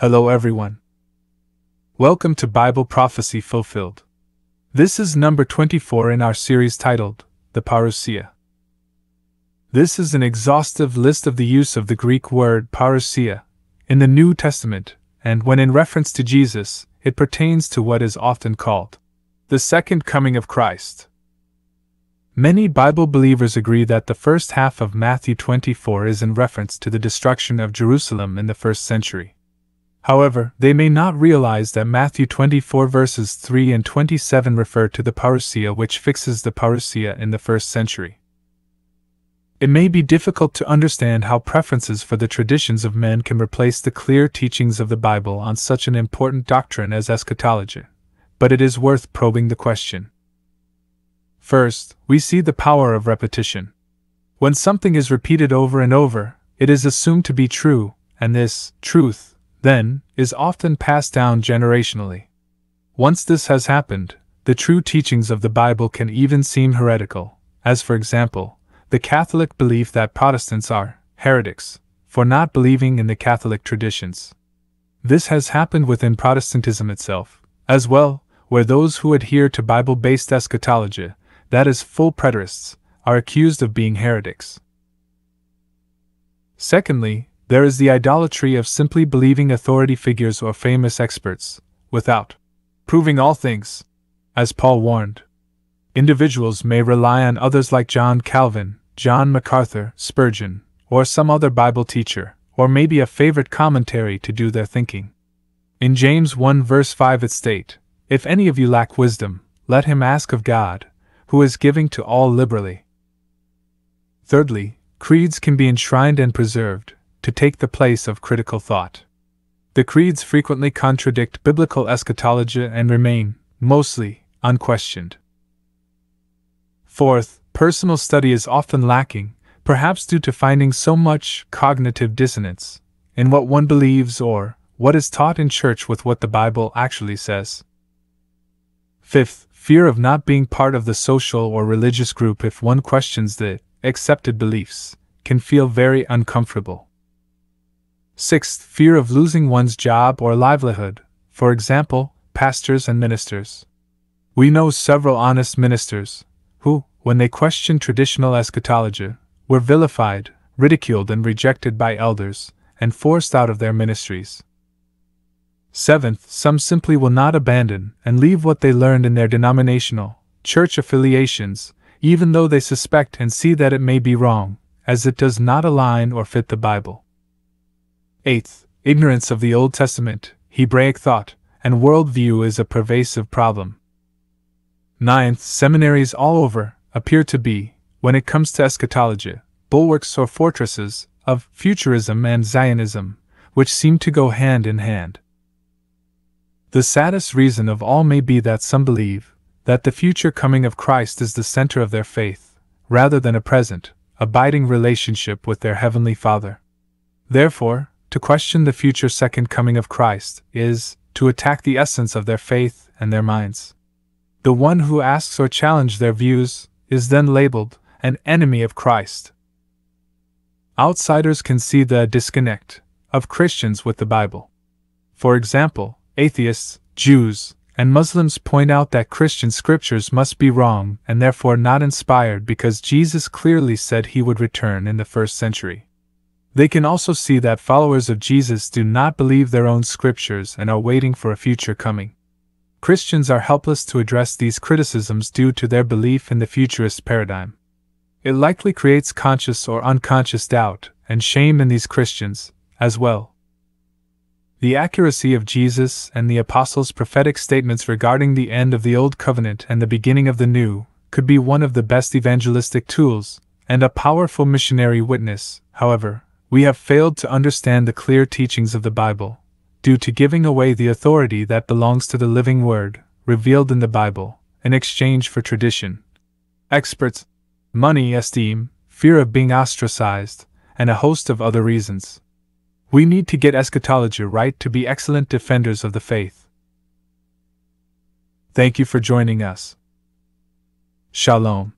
Hello everyone. Welcome to Bible Prophecy Fulfilled. This is number 24 in our series titled, The Parousia. This is an exhaustive list of the use of the Greek word parousia in the New Testament, and when in reference to Jesus, it pertains to what is often called the second coming of Christ. Many Bible believers agree that the first half of Matthew 24 is in reference to the destruction of Jerusalem in the first century. However, they may not realize that Matthew 24 verses 3 and 27 refer to the Parousia, which fixes the Parousia in the first century. It may be difficult to understand how preferences for the traditions of men can replace the clear teachings of the Bible on such an important doctrine as eschatology, but it is worth probing the question. First, we see the power of repetition. When something is repeated over and over, it is assumed to be true, and this truth then, is often passed down generationally. Once this has happened, the true teachings of the Bible can even seem heretical, as for example, the Catholic belief that Protestants are heretics for not believing in the Catholic traditions. This has happened within Protestantism itself, as well, where those who adhere to Bible-based eschatology, that is, full preterists, are accused of being heretics. Secondly, there is the idolatry of simply believing authority figures or famous experts, without proving all things. As Paul warned, individuals may rely on others like John Calvin, John MacArthur, Spurgeon, or some other Bible teacher, or maybe a favorite commentary to do their thinking. In James 1 verse 5 it states, "If any of you lack wisdom, let him ask of God, who is giving to all liberally." Thirdly, creeds can be enshrined and preserved to take the place of critical thought. The creeds frequently contradict biblical eschatology and remain, mostly, unquestioned. Fourth, personal study is often lacking, perhaps due to finding so much cognitive dissonance in what one believes or what is taught in church with what the Bible actually says. Fifth, fear of not being part of the social or religious group if one questions the accepted beliefs can feel very uncomfortable. Sixth, fear of losing one's job or livelihood, for example, pastors and ministers. We know several honest ministers who, when they questioned traditional eschatology, were vilified, ridiculed, and rejected by elders, and forced out of their ministries. Seventh, some simply will not abandon and leave what they learned in their denominational, church affiliations, even though they suspect and see that it may be wrong, as it does not align or fit the Bible. Eighth, ignorance of the Old Testament, Hebraic thought, and worldview is a pervasive problem. Ninth, seminaries all over appear to be, when it comes to eschatology, bulwarks or fortresses of futurism and Zionism, which seem to go hand in hand. The saddest reason of all may be that some believe that the future coming of Christ is the center of their faith, rather than a present, abiding relationship with their Heavenly Father. Therefore, to question the future second coming of Christ is to attack the essence of their faith and their minds. The one who asks or challenges their views is then labeled an enemy of Christ. Outsiders can see the disconnect of Christians with the Bible. For example, atheists, Jews, and Muslims point out that Christian scriptures must be wrong and therefore not inspired because Jesus clearly said he would return in the first century. They can also see that followers of Jesus do not believe their own scriptures and are waiting for a future coming. Christians are helpless to address these criticisms due to their belief in the futurist paradigm. It likely creates conscious or unconscious doubt and shame in these Christians, as well. The accuracy of Jesus and the Apostles' prophetic statements regarding the end of the Old Covenant and the beginning of the New could be one of the best evangelistic tools and a powerful missionary witness. However, we have failed to understand the clear teachings of the Bible, due to giving away the authority that belongs to the living Word, revealed in the Bible, in exchange for tradition, experts, money, esteem, fear of being ostracized, and a host of other reasons. We need to get eschatology right to be excellent defenders of the faith. Thank you for joining us. Shalom.